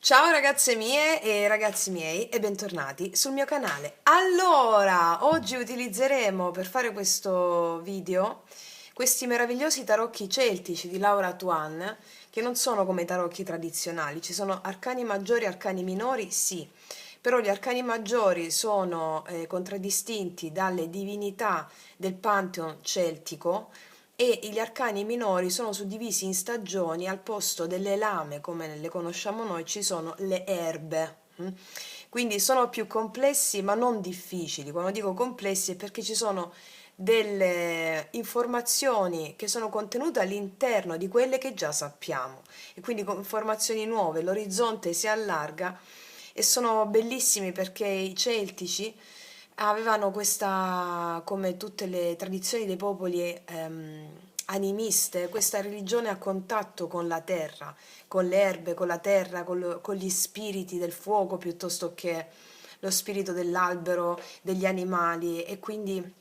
Ciao ragazze mie e ragazzi miei e bentornati sul mio canale. Allora, oggi utilizzeremo per fare questo video questi meravigliosi tarocchi celtici di Laura Tuan, che non sono come i tarocchi tradizionali, ci sono arcani maggiori e arcani minori, sì, però gli arcani maggiori sono contraddistinti dalle divinità del Pantheon celtico e gli arcani minori sono suddivisi in stagioni, al posto delle lame come le conosciamo noi ci sono le erbe. Quindi sono più complessi ma non difficili. Quando dico complessi è perché ci sono delle informazioni che sono contenute all'interno di quelle che già sappiamo e quindi con informazioni nuove l'orizzonte si allarga e sono bellissimi perché i celtici avevano questa, come tutte le tradizioni dei popoli animiste, questa religione a contatto con la terra, con le erbe, con la terra, con gli spiriti del fuoco piuttosto che lo spirito dell'albero, degli animali e quindi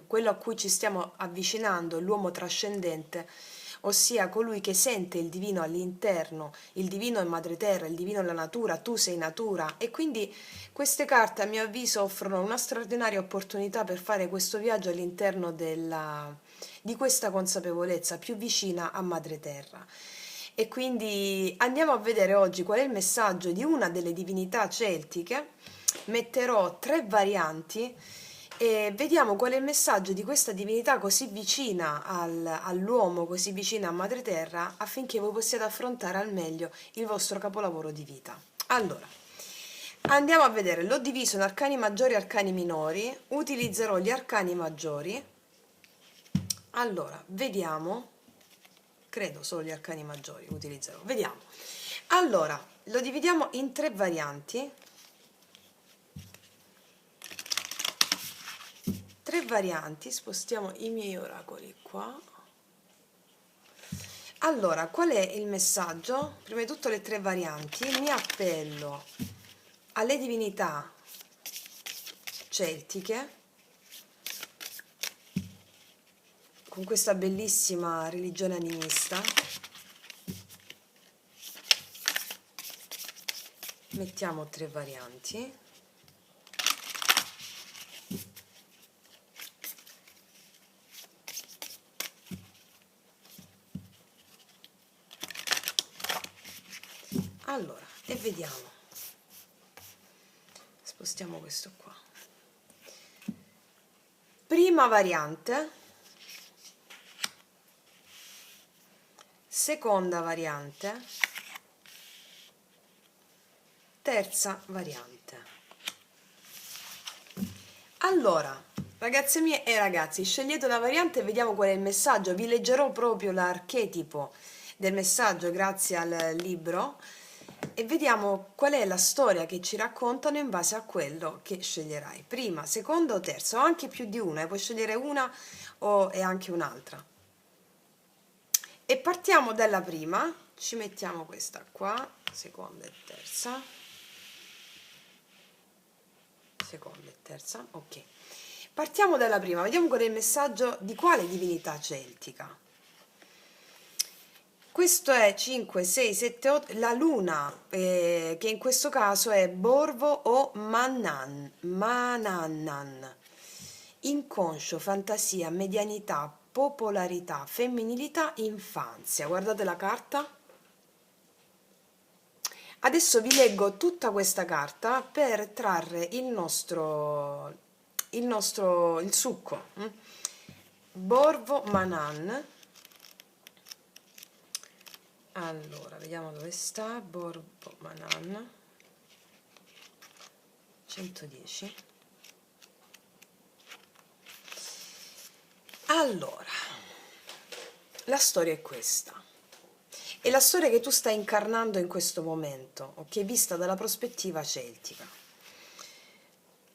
quello a cui ci stiamo avvicinando, l'uomo trascendente, ossia colui che sente il divino all'interno, il divino è madre terra, il divino è la natura, tu sei natura e quindi queste carte a mio avviso offrono una straordinaria opportunità per fare questo viaggio all'interno di questa consapevolezza più vicina a madre terra. E quindi andiamo a vedere oggi qual è il messaggio di una delle divinità celtiche. Metterò tre varianti e vediamo qual è il messaggio di questa divinità così vicina all'uomo, così vicina a madre terra, affinché voi possiate affrontare al meglio il vostro capolavoro di vita. Allora, andiamo a vedere, l'ho diviso in arcani maggiori e arcani minori, utilizzerò gli arcani maggiori. Allora, vediamo, credo solo gli arcani maggiori utilizzerò, vediamo. Allora, lo dividiamo in tre varianti. Tre varianti, spostiamo i miei oracoli qua. Allora, qual è il messaggio? Prima di tutto le tre varianti, mi appello alle divinità celtiche con questa bellissima religione animista. Mettiamo tre varianti. Allora, e vediamo. Spostiamo questo qua. Prima variante. Seconda variante. Terza variante. Allora, ragazze mie e ragazzi, scegliete una variante e vediamo qual è il messaggio. Vi leggerò proprio l'archetipo del messaggio grazie al libro e vediamo qual è la storia che ci raccontano in base a quello che sceglierai. Prima, seconda o terza, o anche più di una, puoi scegliere una e anche un'altra. E partiamo dalla prima, ci mettiamo questa qua, seconda e terza. Seconda e terza, ok. Partiamo dalla prima, vediamo qual è il messaggio di quale divinità celtica. Questo è 5, 6, 7, 8, la luna, che in questo caso è Borvo o Manannan. Inconscio, fantasia, medianità, popolarità, femminilità, infanzia. Guardate la carta. Adesso vi leggo tutta questa carta per trarre il succo. Borvo Manan. Allora, vediamo dove sta. Borvo Manan 110. Allora, la storia è questa. È la storia che tu stai incarnando in questo momento, ok? Vista dalla prospettiva celtica.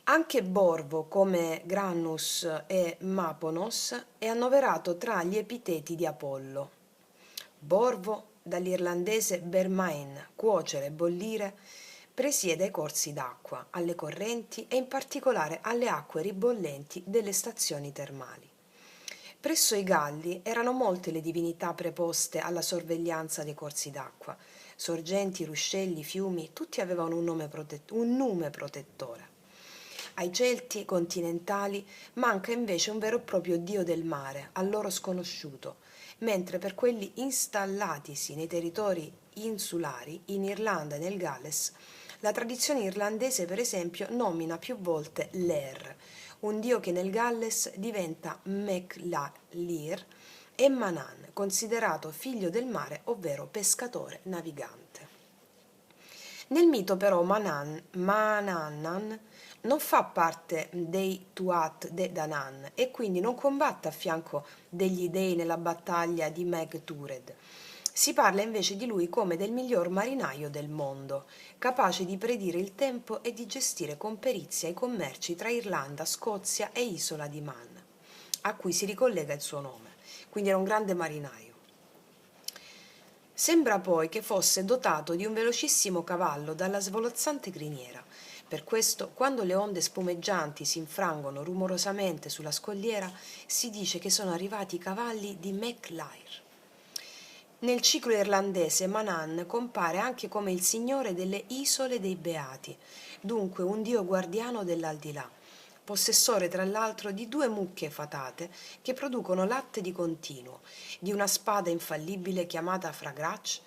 Anche Borvo, come Grannus e Maponos, è annoverato tra gli epiteti di Apollo. Borvo, dall'irlandese bermain, cuocere, bollire, presiede ai corsi d'acqua, alle correnti e in particolare alle acque ribollenti delle stazioni termali. Presso i Galli erano molte le divinità preposte alla sorveglianza dei corsi d'acqua, Sorgenti, ruscelli, fiumi, tutti avevano un nume protettore. Ai Celti continentali manca invece un vero e proprio dio del mare, a loro sconosciuto, mentre per quelli installatisi nei territori insulari, in Irlanda e nel Galles, la tradizione irlandese, per esempio, nomina più volte Ler, un dio che nel Galles diventa Meclalir, e Manan, considerato figlio del mare, ovvero pescatore navigante. Nel mito però Manannan non fa parte dei Tuat de Danann e quindi non combatte a fianco degli dei nella battaglia di Meg Tured. Si parla invece di lui come del miglior marinaio del mondo, capace di predire il tempo e di gestire con perizia i commerci tra Irlanda, Scozia e Isola di Man, a cui si ricollega il suo nome. Quindi era un grande marinaio. Sembra poi che fosse dotato di un velocissimo cavallo dalla svolazzante criniera. Per questo, quando le onde spumeggianti si infrangono rumorosamente sulla scogliera, si dice che sono arrivati i cavalli di Maclair. Nel ciclo irlandese Manan compare anche come il signore delle Isole dei Beati, dunque un dio guardiano dell'aldilà, possessore tra l'altro di 2 mucche fatate che producono latte di continuo, di una spada infallibile chiamata Fragrach,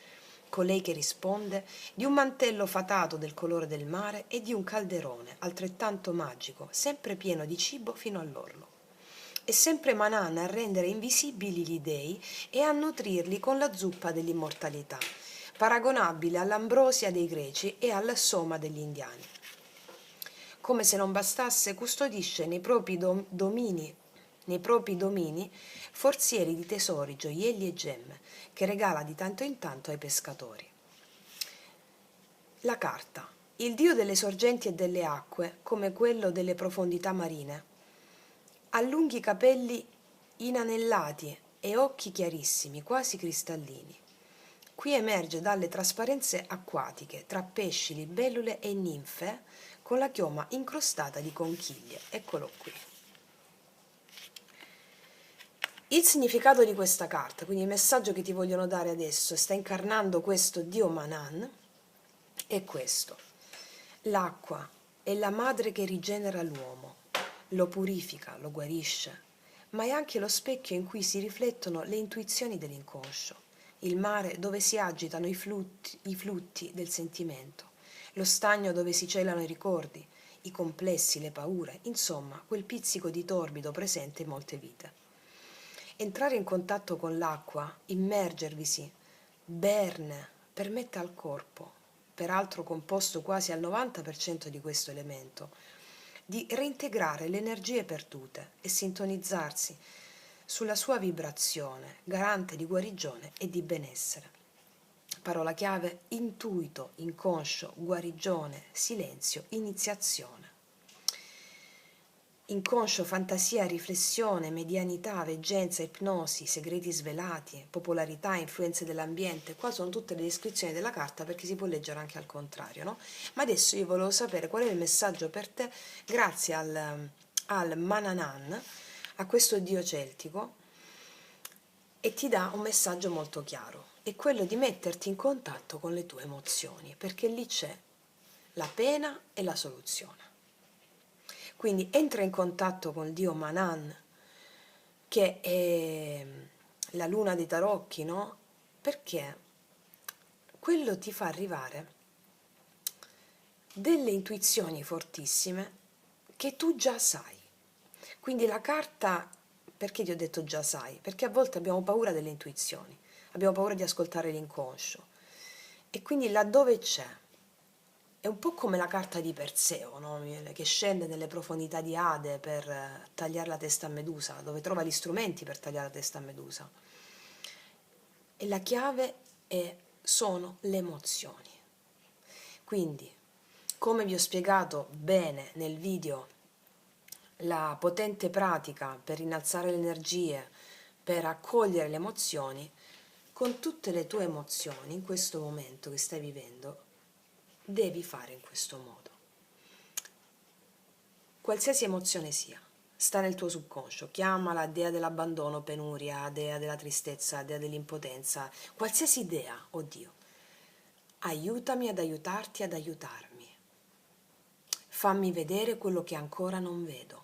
colei che risponde, di un mantello fatato del colore del mare e di un calderone altrettanto magico, sempre pieno di cibo fino all'orlo. È sempre Manan a rendere invisibili gli dei e a nutrirli con la zuppa dell'immortalità, paragonabile all'ambrosia dei greci e al soma degli indiani. Come se non bastasse, custodisce nei propri domini forzieri di tesori, gioielli e gemme, che regala di tanto in tanto ai pescatori. La carta, il dio delle sorgenti e delle acque, come quello delle profondità marine, ha lunghi capelli inanellati e occhi chiarissimi, quasi cristallini. Qui emerge dalle trasparenze acquatiche tra pesci, libellule e ninfe, con la chioma incrostata di conchiglie. Eccolo qui. Il significato di questa carta, quindi il messaggio che ti vogliono dare adesso, sta incarnando questo dio Manan, è questo. L'acqua è la madre che rigenera l'uomo, lo purifica, lo guarisce, ma è anche lo specchio in cui si riflettono le intuizioni dell'inconscio, il mare dove si agitano i flutti del sentimento, lo stagno dove si celano i ricordi, i complessi, le paure, insomma, quel pizzico di torbido presente in molte vite. Entrare in contatto con l'acqua, immergervisi, berne, permette al corpo, peraltro composto quasi al 90% di questo elemento, di reintegrare le energie perdute e sintonizzarsi sulla sua vibrazione, garante di guarigione e di benessere. Parola chiave: intuito, inconscio, guarigione, silenzio, iniziazione. Inconscio, fantasia, riflessione, medianità, veggenza, ipnosi, segreti svelati, popolarità, influenze dell'ambiente. Qua sono tutte le descrizioni della carta, perché si può leggere anche al contrario, no? Ma adesso io volevo sapere qual è il messaggio per te grazie al Mananan, a questo dio celtico, e ti dà un messaggio molto chiaro. È quello di metterti in contatto con le tue emozioni, perché lì c'è la pena e la soluzione. Quindi entra in contatto con il dio Manan, che è la luna dei tarocchi, no? Perché quello ti fa arrivare delle intuizioni fortissime che tu già sai. Quindi la carta, perché ti ho detto già sai? Perché a volte abbiamo paura delle intuizioni, abbiamo paura di ascoltare l'inconscio. E quindi laddove c'è, è un po' come la carta di Perseo, no? Che scende nelle profondità di Ade per tagliare la testa a Medusa, dove trova gli strumenti per tagliare la testa a Medusa. E la chiave sono le emozioni. Quindi, come vi ho spiegato bene nel video, la potente pratica per innalzare le energie, per accogliere le emozioni, con tutte le tue emozioni in questo momento che stai vivendo, devi fare in questo modo. Qualsiasi emozione sia, sta nel tuo subconscio, chiamala dea dell'abbandono, penuria, dea della tristezza, dea dell'impotenza, qualsiasi idea, oddio. Aiutami ad aiutarti ad aiutarmi. Fammi vedere quello che ancora non vedo.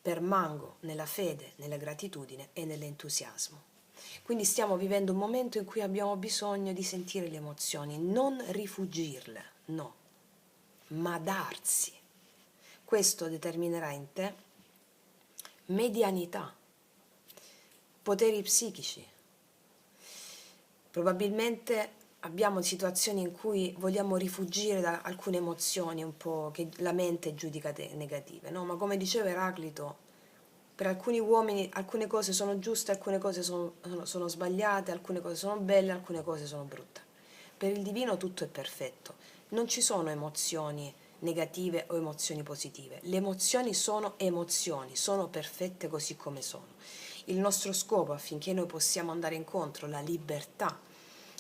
Permango nella fede, nella gratitudine e nell'entusiasmo. Quindi stiamo vivendo un momento in cui abbiamo bisogno di sentire le emozioni, non rifugirle, no, ma darsi. Questo determinerà in te medianità, poteri psichici. Probabilmente abbiamo situazioni in cui vogliamo rifugire da alcune emozioni un po' che la mente giudica negative, no? Ma come diceva Eraclito, per alcuni uomini alcune cose sono giuste, alcune cose sono sbagliate, alcune cose sono belle, alcune cose sono brutte. Per il divino tutto è perfetto, non ci sono emozioni negative o emozioni positive. Le emozioni, sono perfette così come sono. Il nostro scopo affinché noi possiamo andare incontro alla libertà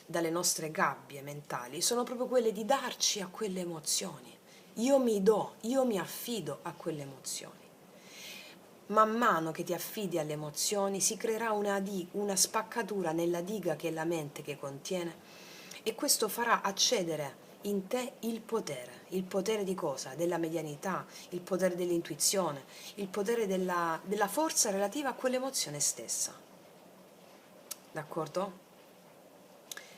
dalle nostre gabbie mentali sono proprio quelle di darci a quelle emozioni. Io mi do, io mi affido a quelle emozioni. Man mano che ti affidi alle emozioni si creerà una spaccatura nella diga che è la mente che contiene, e questo farà accedere in te il potere di cosa? Della medianità, il potere dell'intuizione, il potere della forza relativa a quell'emozione stessa. D'accordo?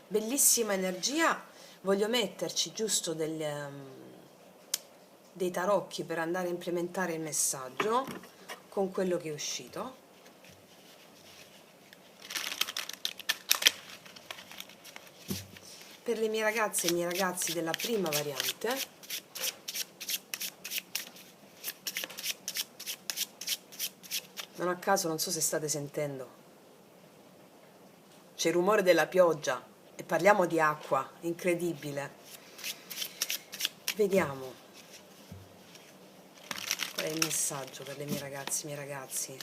Bellissima energia, voglio metterci giusto dei tarocchi per andare a implementare il messaggio con quello che è uscito. Per le mie ragazze e i miei ragazzi della prima variante, non a caso, non so se state sentendo, c'è il rumore della pioggia e parliamo di acqua, incredibile. Vediamo qual è il messaggio per le mie ragazze e i miei ragazzi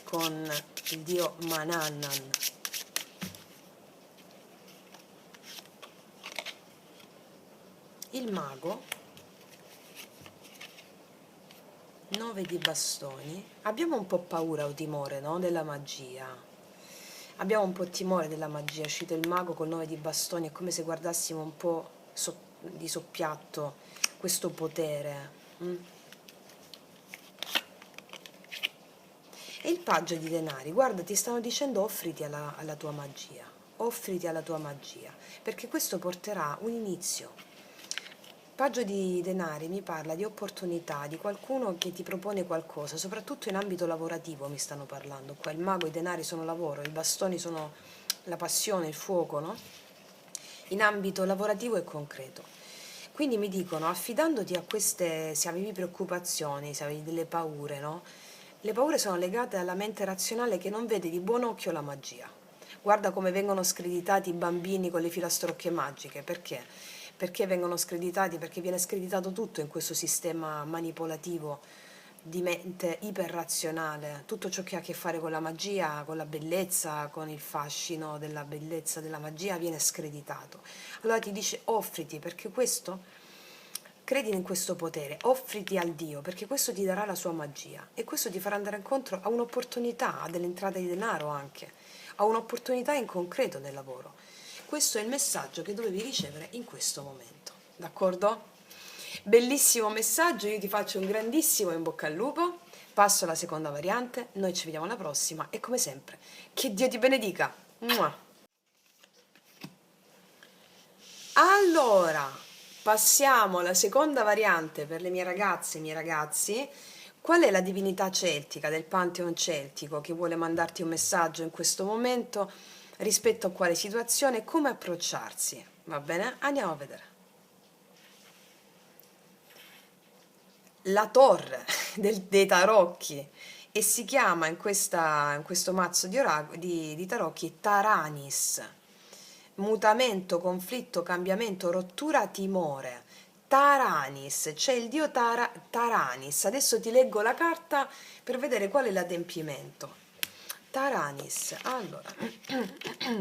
con il dio Manannan. Il mago, 9 di bastoni. Abbiamo un po' paura o timore, no? Della magia. Abbiamo un po' timore della magia. È uscito il mago col 9 di bastoni, è come se guardassimo un po' di soppiatto questo potere. E il paggio di denari, guarda, ti stanno dicendo offriti alla tua magia, offriti alla tua magia, perché questo porterà un inizio. Paggio di denari mi parla di opportunità, di qualcuno che ti propone qualcosa, soprattutto in ambito lavorativo mi stanno parlando. Qua il mago e i denari sono lavoro, i bastoni sono la passione, il fuoco, no? In ambito lavorativo e concreto. Quindi mi dicono, affidandoti a queste, se avevi preoccupazioni, se avevi delle paure, no? Le paure sono legate alla mente razionale che non vede di buon occhio la magia. Guarda come vengono screditati i bambini con le filastrocche magiche, perché? Perché vengono screditati? Perché viene screditato tutto in questo sistema manipolativo di mente iperrazionale, tutto ciò che ha a che fare con la magia, con la bellezza, con il fascino della bellezza della magia viene screditato. Allora ti dice offriti, perché questo, credi in questo potere, offriti al Dio, perché questo ti darà la sua magia e questo ti farà andare incontro a un'opportunità, a delle entrate di denaro anche, a un'opportunità in concreto nel lavoro. Questo è il messaggio che dovevi ricevere in questo momento, d'accordo? Bellissimo messaggio, io ti faccio un grandissimo in bocca al lupo, passo alla seconda variante, noi ci vediamo alla prossima e come sempre, che Dio ti benedica! Mua. Allora, passiamo alla seconda variante per le mie ragazze e i miei ragazzi. Qual è la divinità celtica del Pantheon celtico che vuole mandarti un messaggio in questo momento rispetto a quale situazione e come approcciarsi? Va bene? Andiamo a vedere. La torre dei tarocchi, e si chiama in questo mazzo di tarocchi Taranis. Mutamento, conflitto, cambiamento, rottura, timore. Taranis, c'è il dio Taranis. Adesso ti leggo la carta per vedere qual è l'adempimento. Taranis, allora,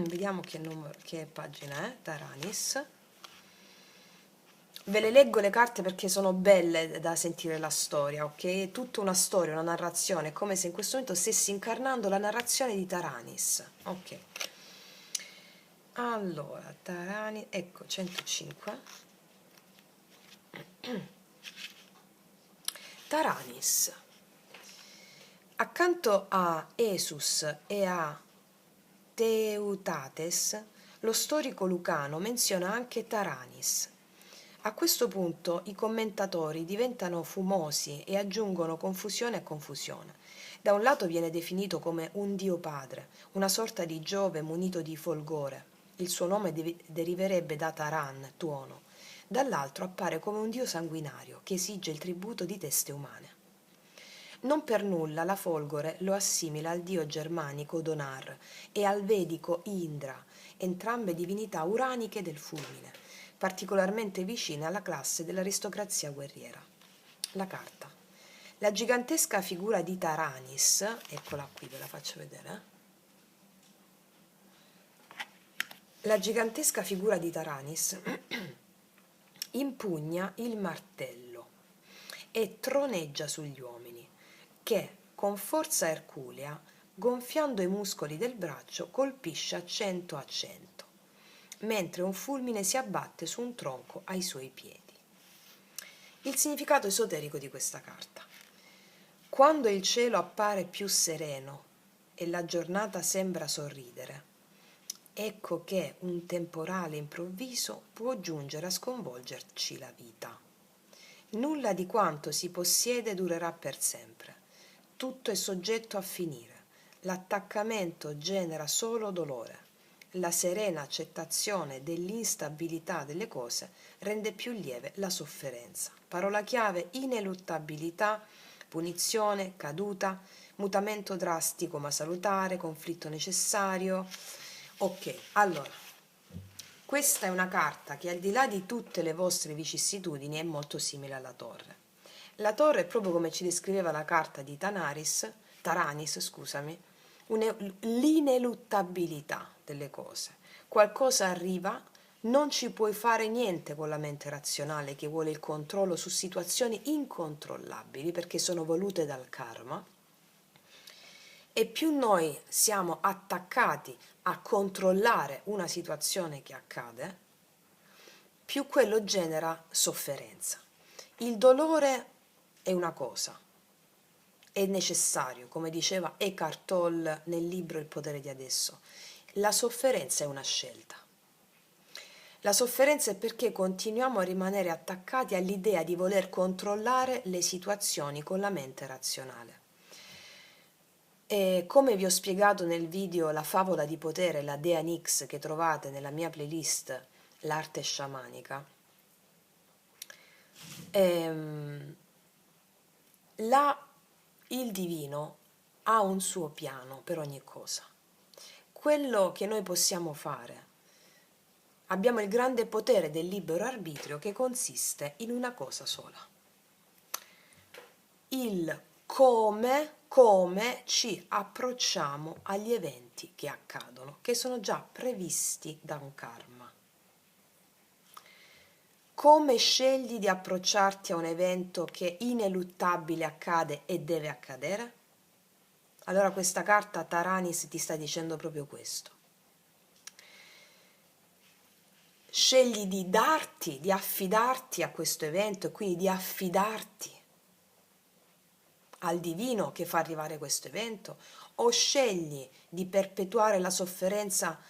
vediamo che pagina è, Taranis. Ve le leggo le carte perché sono belle da sentire la storia, ok? È tutta una storia, una narrazione, è come se in questo momento stessi incarnando la narrazione di Taranis, ok? Allora, Taranis, ecco 105. Taranis. Accanto a Esus e a Teutates, lo storico lucano menziona anche Taranis. A questo punto i commentatori diventano fumosi e aggiungono confusione a confusione. Da un lato viene definito come un dio padre, una sorta di Giove munito di folgore. Il suo nome deriverebbe da Taran, tuono. Dall'altro appare come un dio sanguinario che esige il tributo di teste umane. Non per nulla la Folgore lo assimila al dio germanico Donar e al vedico Indra, entrambe divinità uraniche del fulmine, particolarmente vicine alla classe dell'aristocrazia guerriera. La carta. La gigantesca figura di Taranis, eccola qui, ve la faccio vedere. La gigantesca figura di Taranis impugna il martello e troneggia sugli uomini, che con forza erculea, gonfiando i muscoli del braccio, colpisce a 100, mentre un fulmine si abbatte su un tronco ai suoi piedi. Il significato esoterico di questa carta. Quando il cielo appare più sereno e la giornata sembra sorridere, ecco che un temporale improvviso può giungere a sconvolgerci la vita. Nulla di quanto si possiede durerà per sempre. Tutto è soggetto a finire. L'attaccamento genera solo dolore. La serena accettazione dell'instabilità delle cose rende più lieve la sofferenza. Parola chiave: ineluttabilità, punizione, caduta, mutamento drastico ma salutare, conflitto necessario. Ok, allora, questa è una carta che al di là di tutte le vostre vicissitudini è molto simile alla torre. La torre è proprio come ci descriveva la carta di Taranis, scusami, l'ineluttabilità delle cose. Qualcosa arriva, non ci puoi fare niente con la mente razionale che vuole il controllo su situazioni incontrollabili perché sono volute dal karma. E più noi siamo attaccati a controllare una situazione che accade, più quello genera sofferenza. Il dolore è una cosa, è necessario, come diceva Eckhart Tolle nel libro Il potere di adesso. La sofferenza è una scelta. La sofferenza è perché continuiamo a rimanere attaccati all'idea di voler controllare le situazioni con la mente razionale. E come vi ho spiegato nel video La favola di potere, la Dea Nix, che trovate nella mia playlist L'arte sciamanica, il divino ha un suo piano per ogni cosa. Quello che noi possiamo fare, abbiamo il grande potere del libero arbitrio che consiste in una cosa sola: il come ci approcciamo agli eventi che accadono, che sono già previsti da un karma. Come scegli di approcciarti a un evento che ineluttabile accade e deve accadere? Allora questa carta Taranis ti sta dicendo proprio questo. Scegli di darti, di affidarti a questo evento e quindi di affidarti al divino che fa arrivare questo evento, o scegli di perpetuare la sofferenza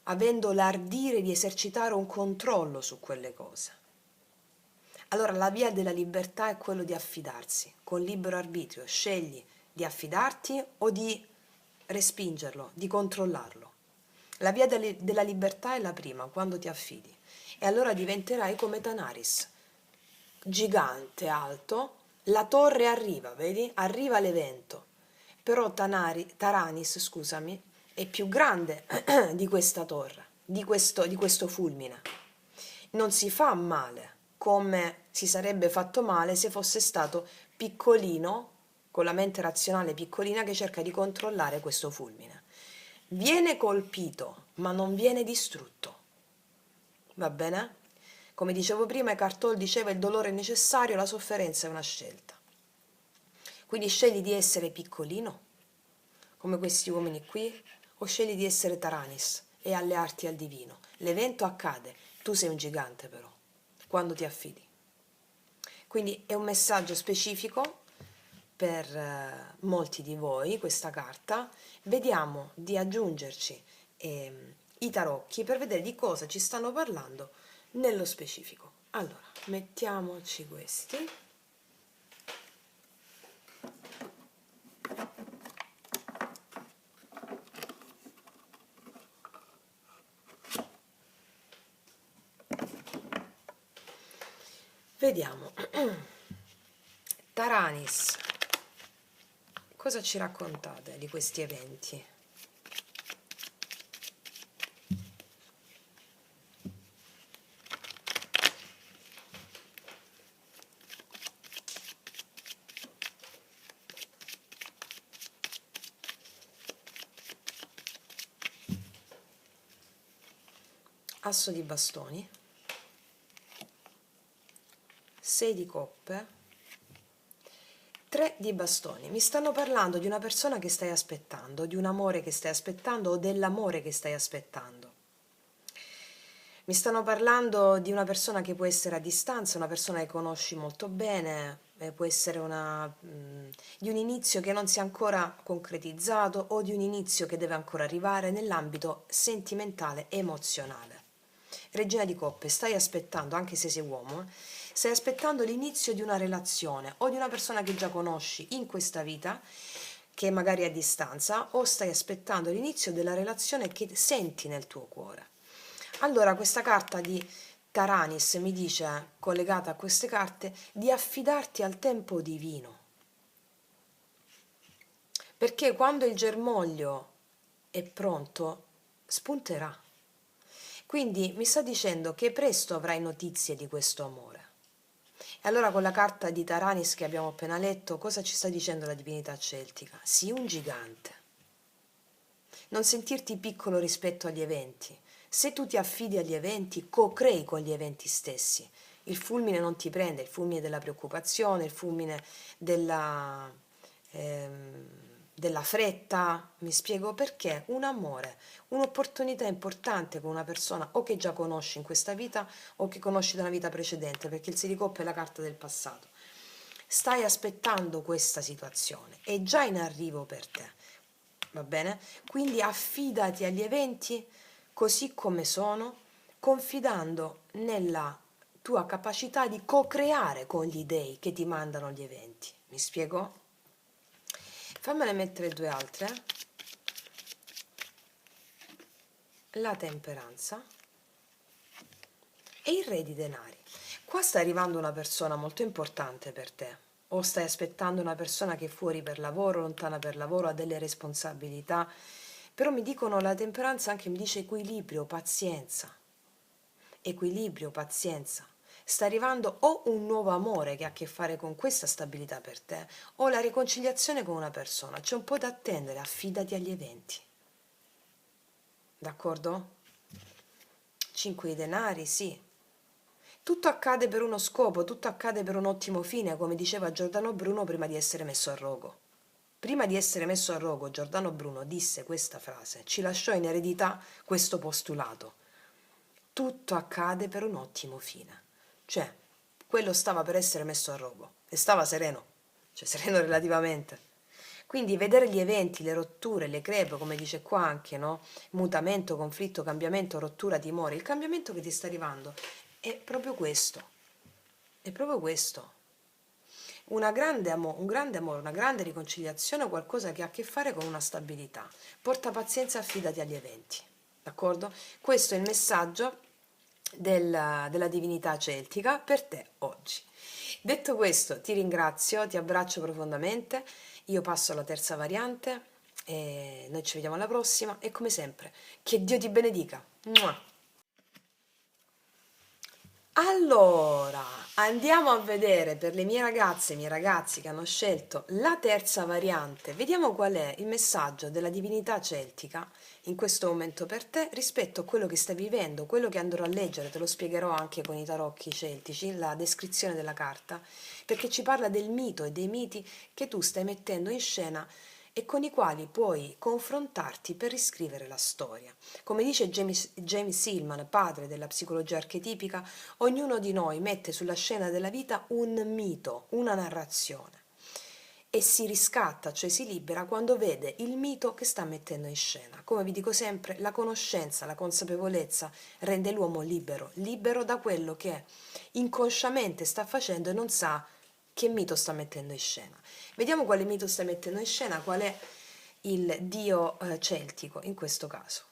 avendo l'ardire di esercitare un controllo su quelle cose. Allora la via della libertà è quello di affidarsi, con libero arbitrio scegli di affidarti o di respingerlo, di controllarlo. La via della libertà è la prima, quando ti affidi, e allora diventerai come Tanaris, gigante, alto, la torre arriva, vedi? Arriva l'evento, però Taranis, scusami, è più grande di questa torre, di questo fulmine. Non si fa male come si sarebbe fatto male se fosse stato piccolino, con la mente razionale piccolina che cerca di controllare questo fulmine. Viene colpito, ma non viene distrutto. Va bene? Come dicevo prima, Eckhart Tolle diceva: il dolore è necessario, la sofferenza è una scelta. Quindi scegli di essere piccolino, come questi uomini qui, o scegli di essere Taranis e allearti al divino. L'evento accade, tu sei un gigante però, quando ti affidi. Quindi è un messaggio specifico per molti di voi, questa carta. Vediamo di aggiungerci i tarocchi per vedere di cosa ci stanno parlando nello specifico. Allora, mettiamoci questi. Vediamo. Taranis, cosa ci raccontate di questi eventi? Asso di bastoni, 6 di coppe, 3 di bastoni. Mi stanno parlando di una persona che stai aspettando, di un amore che stai aspettando o dell'amore che stai aspettando. Mi stanno parlando di una persona che può essere a distanza, una persona che conosci molto bene, può essere di un inizio che non si è ancora concretizzato o di un inizio che deve ancora arrivare nell'ambito sentimentale e emozionale. Regina di coppe, stai aspettando, anche se sei uomo, stai aspettando l'inizio di una relazione o di una persona che già conosci in questa vita, che magari è a distanza, o stai aspettando l'inizio della relazione che senti nel tuo cuore. Allora, questa carta di Taranis mi dice, collegata a queste carte, di affidarti al tempo divino. Perché quando il germoglio è pronto, spunterà. Quindi mi sta dicendo che presto avrai notizie di questo amore. E allora con la carta di Taranis che abbiamo appena letto, cosa ci sta dicendo la divinità celtica? Sii un gigante. Non sentirti piccolo rispetto agli eventi. Se tu ti affidi agli eventi, co-crei con gli eventi stessi. Il fulmine non ti prende, il fulmine della preoccupazione, il fulmine della fretta. Mi spiego perché? Un amore, un'opportunità importante con una persona o che già conosci in questa vita o che conosci da una vita precedente, perché il 6 di coppe è la carta del passato. Stai aspettando questa situazione, è già in arrivo per te, va bene? Quindi affidati agli eventi così come sono, confidando nella tua capacità di co-creare con gli dei che ti mandano gli eventi. Mi spiego? Fammene mettere 2 altre. La temperanza e il re di denari. Qua sta arrivando una persona molto importante per te, o stai aspettando una persona che è fuori per lavoro, lontana per lavoro, ha delle responsabilità, però mi dicono la temperanza anche mi dice equilibrio, pazienza. Equilibrio, pazienza. Sta arrivando o un nuovo amore che ha a che fare con questa stabilità per te, o la riconciliazione con una persona. C'è un po' da attendere, affidati agli eventi. D'accordo? 5 di denari, sì. Tutto accade per uno scopo, tutto accade per un ottimo fine, come diceva Giordano Bruno prima di essere messo a rogo. Prima di essere messo a rogo, Giordano Bruno disse questa frase, ci lasciò in eredità questo postulato. Tutto accade per un ottimo fine. Cioè, quello stava per essere messo a rogo e stava sereno, cioè sereno relativamente. Quindi vedere gli eventi, le rotture, le crepe, come dice qua anche, no? Mutamento, conflitto, cambiamento, rottura, timore. Il cambiamento che ti sta arrivando è proprio questo. È proprio questo. Un grande amore, una grande riconciliazione, qualcosa che ha a che fare con una stabilità. Porta pazienza, affidati agli eventi. D'accordo? Questo è il messaggio della divinità celtica per te oggi. Detto questo, ti ringrazio, ti abbraccio profondamente. Io passo alla terza variante e noi ci vediamo alla prossima e come sempre, che Dio ti benedica. Mua! Allora, andiamo a vedere per le mie ragazze e i miei ragazzi che hanno scelto la terza variante. Vediamo qual è il messaggio della divinità celtica in questo momento per te rispetto a quello che stai vivendo, quello che andrò a leggere, te lo spiegherò anche con i tarocchi celtici, la descrizione della carta, perché ci parla del mito e dei miti che tu stai mettendo in scena e con i quali puoi confrontarti per riscrivere la storia. Come dice James Hillman, padre della psicologia archetipica, ognuno di noi mette sulla scena della vita un mito, una narrazione e si riscatta, cioè si libera quando vede il mito che sta mettendo in scena. Come vi dico sempre, la conoscenza, la consapevolezza rende l'uomo libero, libero da quello che inconsciamente sta facendo e non sa che mito sta mettendo in scena. Vediamo quale mito sta mettendo in scena, qual è il dio celtico in questo caso.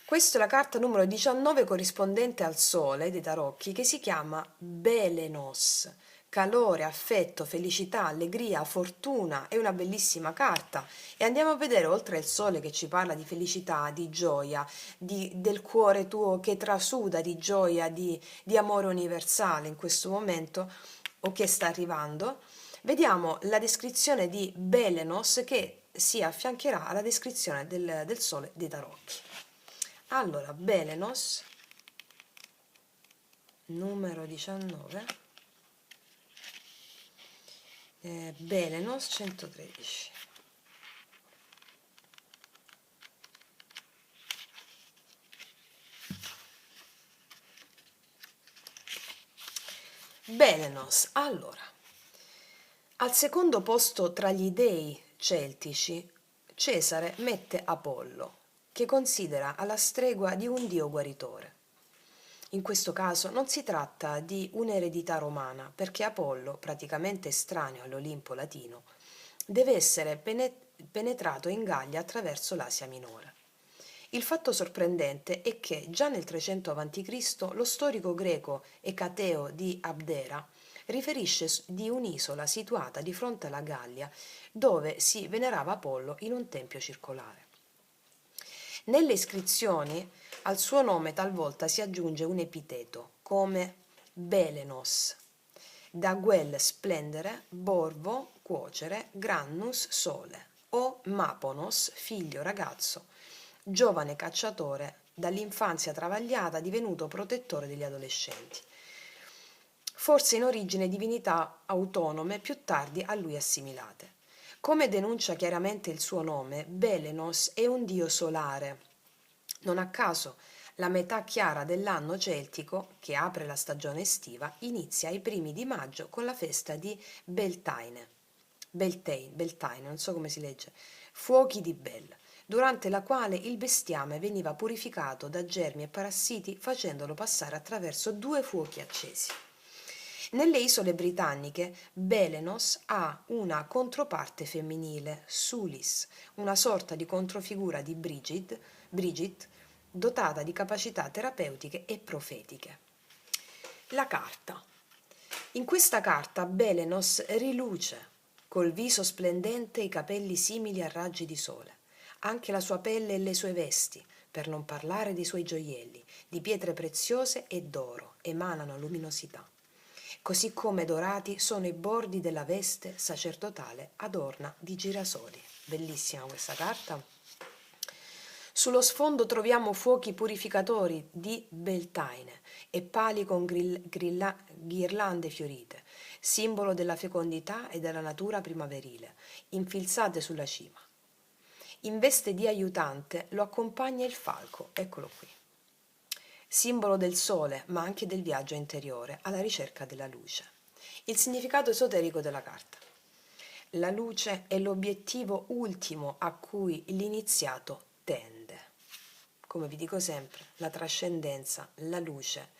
Questa è la carta numero 19 corrispondente al sole dei tarocchi, che si chiama Belenos. Calore, affetto, felicità, allegria, fortuna, è una bellissima carta. E andiamo a vedere, oltre al sole che ci parla di felicità, di gioia, del cuore tuo che trasuda di gioia, di amore universale in questo momento, o che sta arrivando, vediamo la descrizione di Belenos che si affiancherà alla descrizione del sole dei tarocchi. Allora, Belenos, numero 19, Belenos 113. Belenos, allora, al secondo posto tra gli dei celtici, Cesare mette Apollo, che considera alla stregua di un dio guaritore. In questo caso non si tratta di un'eredità romana, perché Apollo, praticamente estraneo all'Olimpo latino, deve essere penetrato in Gallia attraverso l'Asia Minore. Il fatto sorprendente è che già nel 300 a.C. lo storico greco Ecateo di Abdera riferisce di un'isola situata di fronte alla Gallia dove si venerava Apollo in un tempio circolare. Nelle iscrizioni al suo nome talvolta si aggiunge un epiteto, come Belenos, da guel splendere, borvo, cuocere, grannus, sole, o Maponos, figlio, ragazzo, giovane cacciatore, dall'infanzia travagliata divenuto protettore degli adolescenti. Forse in origine divinità autonome più tardi a lui assimilate. Come denuncia chiaramente il suo nome, Belenos è un dio solare. Non a caso, la metà chiara dell'anno celtico, che apre la stagione estiva, inizia ai primi di maggio con la festa di Beltaine, non so come si legge, fuochi di Bel, durante la quale il bestiame veniva purificato da germi e parassiti facendolo passare attraverso 2 fuochi accesi. Nelle isole britanniche, Belenos ha una controparte femminile, Sulis, una sorta di controfigura di Bridget, dotata di capacità terapeutiche e profetiche. La carta. In questa carta Belenos riluce, col viso splendente e i capelli simili a raggi di sole, anche la sua pelle e le sue vesti, per non parlare dei suoi gioielli, di pietre preziose e d'oro, emanano luminosità. Così come dorati sono i bordi della veste sacerdotale adorna di girasoli. Bellissima questa carta. Sullo sfondo troviamo fuochi purificatori di Beltaine e pali con ghirlande fiorite, simbolo della fecondità e della natura primaverile, infilzate sulla cima. In veste di aiutante lo accompagna il falco, eccolo qui, simbolo del sole, ma anche del viaggio interiore alla ricerca della luce. Il significato esoterico della carta. La luce è l'obiettivo ultimo a cui l'iniziato tende. Come vi dico sempre, la trascendenza, la luce,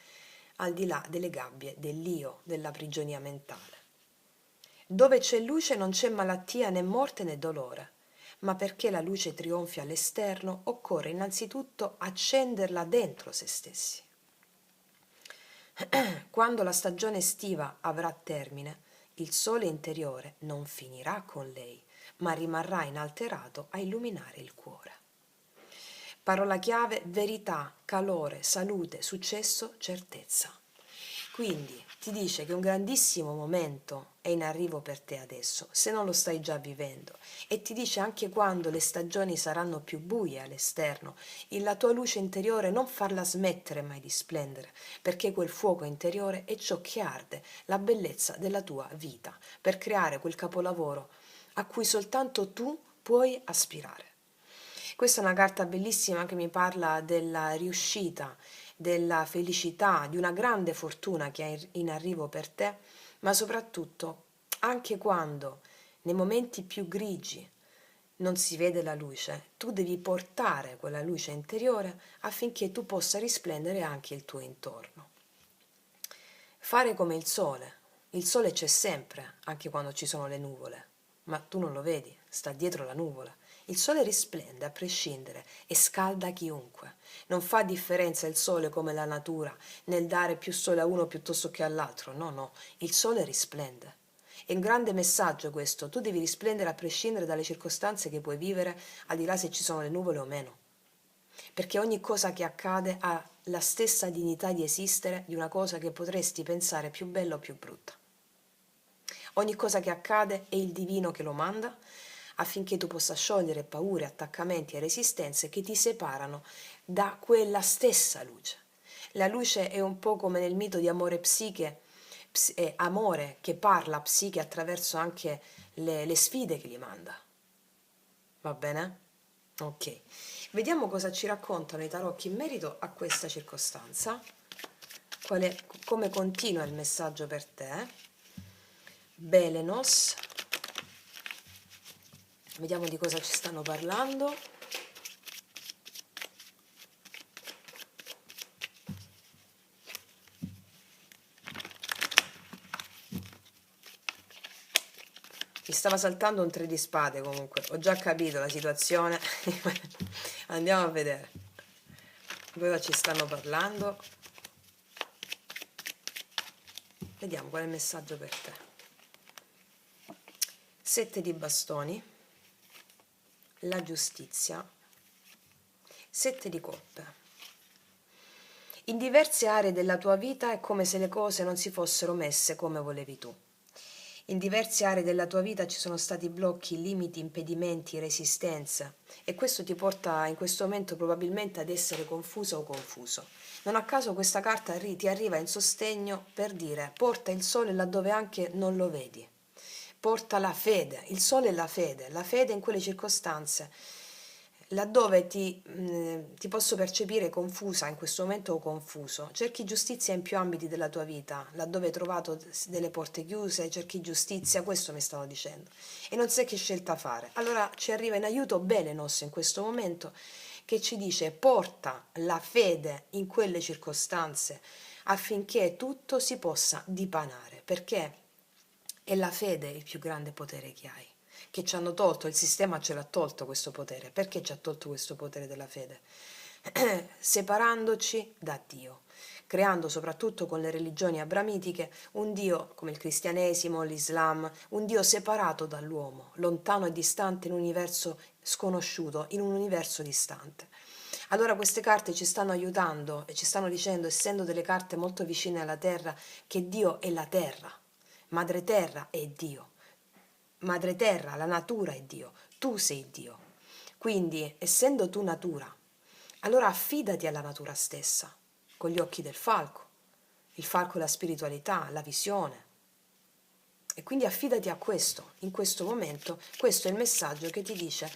al di là delle gabbie dell'io, della prigionia mentale. Dove c'è luce non c'è malattia né morte né dolore, ma perché la luce trionfi all'esterno occorre innanzitutto accenderla dentro se stessi. Quando la stagione estiva avrà termine, il sole interiore non finirà con lei, ma rimarrà inalterato a illuminare il cuore. Parola chiave: verità, calore, salute, successo, certezza. Quindi ti dice che un grandissimo momento è in arrivo per te adesso, se non lo stai già vivendo, e ti dice anche quando le stagioni saranno più buie all'esterno, la tua luce interiore non farla smettere mai di splendere, perché quel fuoco interiore è ciò che arde la bellezza della tua vita, per creare quel capolavoro a cui soltanto tu puoi aspirare. Questa è una carta bellissima che mi parla della riuscita, della felicità, di una grande fortuna che è in arrivo per te, ma soprattutto anche quando nei momenti più grigi non si vede la luce, tu devi portare quella luce interiore affinché tu possa risplendere anche il tuo intorno. Fare come il sole c'è sempre, anche quando ci sono le nuvole, ma tu non lo vedi, sta dietro la nuvola. Il sole risplende a prescindere e scalda chiunque. Non fa differenza il sole come la natura nel dare più sole a uno piuttosto che all'altro, no, no, il sole risplende. È un grande messaggio questo, tu devi risplendere a prescindere dalle circostanze che puoi vivere, al di là se ci sono le nuvole o meno. Perché ogni cosa che accade ha la stessa dignità di esistere di una cosa che potresti pensare più bella o più brutta. Ogni cosa che accade è il divino che lo manda affinché tu possa sciogliere paure, attaccamenti e resistenze che ti separano da quella stessa luce. La luce è un po' come nel mito di amore psiche, amore che parla a psiche attraverso anche le sfide che gli manda. Va bene? Ok. Vediamo cosa ci raccontano i tarocchi in merito a questa circostanza. Come continua il messaggio per te. Belenos. Vediamo di cosa ci stanno parlando. Mi stava saltando un 3 di spade comunque, ho già capito la situazione. Andiamo a vedere cosa ci stanno parlando. Vediamo qual è il messaggio per te. 7 di bastoni, la giustizia, 7 di coppe. In diverse aree della tua vita è come se le cose non si fossero messe come volevi tu. In diverse aree della tua vita ci sono stati blocchi, limiti, impedimenti, resistenze e questo ti porta in questo momento probabilmente ad essere confuso o confuso. Non a caso questa carta ti arriva in sostegno per dire porta il sole laddove anche non lo vedi. Porta la fede, il sole è la fede in quelle circostanze laddove ti posso percepire confusa in questo momento o confuso, cerchi giustizia in più ambiti della tua vita, laddove hai trovato delle porte chiuse, cerchi giustizia, questo mi stanno dicendo, e non sai che scelta fare. Allora ci arriva in aiuto Belenos in questo momento che ci dice porta la fede in quelle circostanze affinché tutto si possa dipanare, perché è la fede il più grande potere che hai, che ci hanno tolto, il sistema ce l'ha tolto questo potere. Perché ci ha tolto questo potere della fede? Separandoci da Dio, creando soprattutto con le religioni abramitiche un Dio come il cristianesimo, l'Islam, un Dio separato dall'uomo, lontano e distante in un universo sconosciuto, in un universo distante. Allora queste carte ci stanno aiutando e ci stanno dicendo, essendo delle carte molto vicine alla terra, che Dio è la terra, madre terra è Dio. Madre terra, la natura è Dio, tu sei Dio. Quindi, essendo tu natura, allora affidati alla natura stessa, con gli occhi del falco. Il falco è la spiritualità, la visione. E quindi affidati a questo, in questo momento, questo è il messaggio che ti dice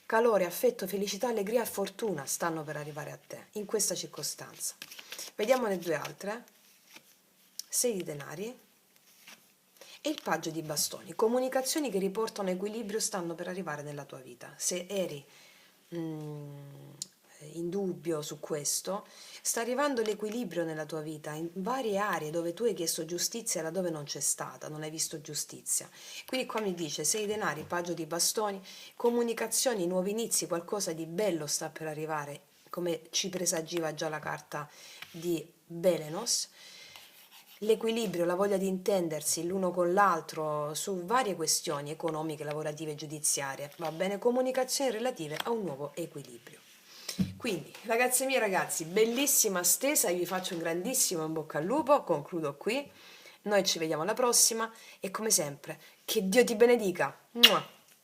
calore, affetto, felicità, allegria e fortuna stanno per arrivare a te, in questa circostanza. Vediamone due altre. 6 di denari. E il paggio di bastoni, comunicazioni che riportano equilibrio stanno per arrivare nella tua vita. Se eri in dubbio su questo, sta arrivando l'equilibrio nella tua vita in varie aree dove tu hai chiesto giustizia laddove non c'è stata, non hai visto giustizia. Quindi qua mi dice 6 denari, paggio di bastoni, comunicazioni, nuovi inizi, qualcosa di bello sta per arrivare, come ci presagiva già la carta di Belenos. L'equilibrio, la voglia di intendersi l'uno con l'altro su varie questioni economiche, lavorative e giudiziarie, va bene? Comunicazioni relative a un nuovo equilibrio. Quindi, ragazze mie e ragazzi, bellissima stesa, io vi faccio un grandissimo in bocca al lupo, concludo qui, noi ci vediamo alla prossima e come sempre, che Dio ti benedica! Mua!